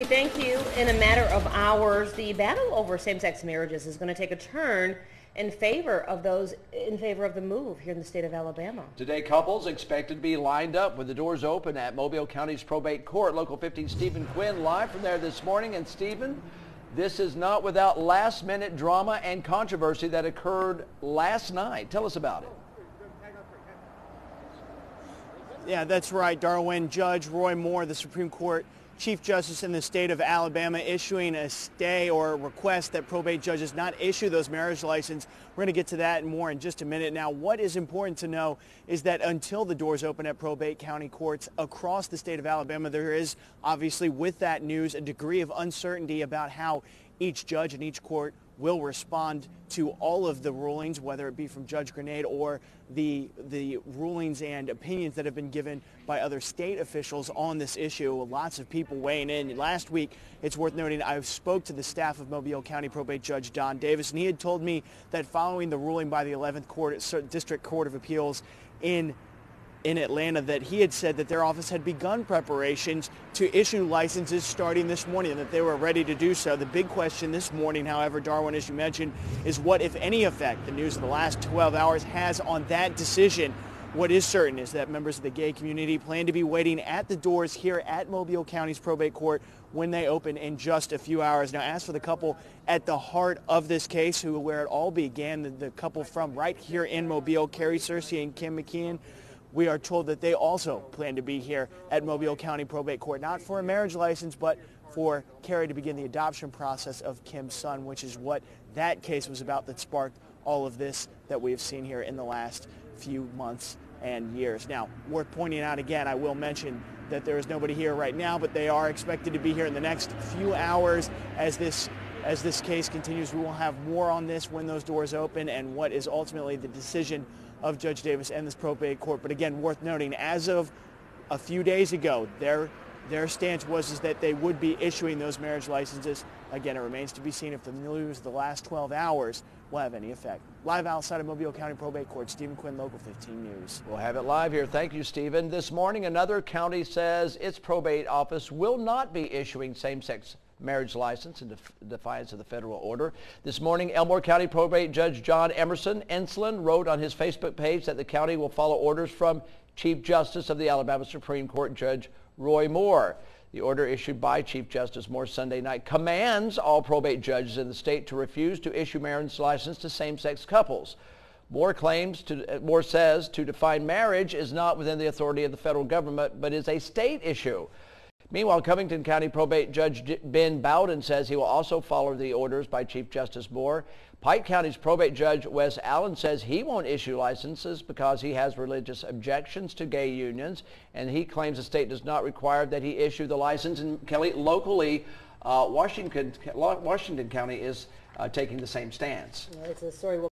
thank you. In a matter of hours, the battle over same-sex marriages is going to take a turn in favor of the move here in the state of Alabama. Today, couples expected to be lined up with the doors open at Mobile County's probate court. Local 15 Stephen Quinn live from there this morning. And Stephen, this is not without last-minute drama and controversy that occurred last night. Tell us about it. Yeah, that's right, Darwin. Judge Roy Moore, the Supreme Court Chief Justice in the state of Alabama, issuing a stay or a request that probate judges not issue those marriage licenses. We're going to get to that and more in just a minute. Now, what is important to know is that until the doors open at probate county courts across the state of Alabama, there is obviously with that news a degree of uncertainty about how each judge in each court will respond to all of the rulings, whether it be from Judge Grenade or the rulings and opinions that have been given by other state officials on this issue. Lots of people weighing in. Last week, it's worth noting, I spoke to the staff of Mobile County Probate Judge Don Davis, and he had told me that following the ruling by the 11th District Court of Appeals in Atlanta, that he had said that their office had begun preparations to issue licenses starting this morning and that they were ready to do so. The big question this morning, however, Darwin, as you mentioned, is what, if any, effect the news of the last 12 hours has on that decision. What is certain is that members of the gay community plan to be waiting at the doors here at Mobile County's probate court when they open in just a few hours. Now, as for the couple at the heart of this case, where it all began, the couple from right here in Mobile, Carrie Searcy and Kim McKeon, we are told that they also plan to be here at Mobile County Probate Court, not for a marriage license, but for Carrie to begin the adoption process of Kim's son, which is what that case was about that sparked all of this that we have seen here in the last few months and years. Now, worth pointing out again, I will mention that there is nobody here right now, but they are expected to be here in the next few hours as this case continues. We will have more on this when those doors open and what is ultimately the decision of Judge Davis and this probate court. But again, worth noting, as of a few days ago, their stance was that they would be issuing those marriage licenses. Again, it remains to be seen if the news of the last 12 hours will have any effect. Live outside of Mobile County Probate Court, Stephen Quinn, Local 15 News. We'll have it live here. Thank you, Stephen. This morning, another county says its probate office will not be issuing same-sex marriage license in defiance of the federal order. This morning, Elmore County Probate Judge John Emerson Enslin wrote on his Facebook page that the county will follow orders from Chief Justice of the Alabama Supreme Court, Judge Roy Moore. The order issued by Chief Justice Moore Sunday night commands all probate judges in the state to refuse to issue marriage license to same-sex couples. Moore says to define marriage is not within the authority of the federal government, but is a state issue. Meanwhile, Covington County Probate Judge Ben Bowden says he will also follow the orders by Chief Justice Moore. Pike County's Probate Judge Wes Allen says he won't issue licenses because he has religious objections to gay unions, and he claims the state does not require that he issue the license. And Kelly, locally, Washington County is taking the same stance. It's a story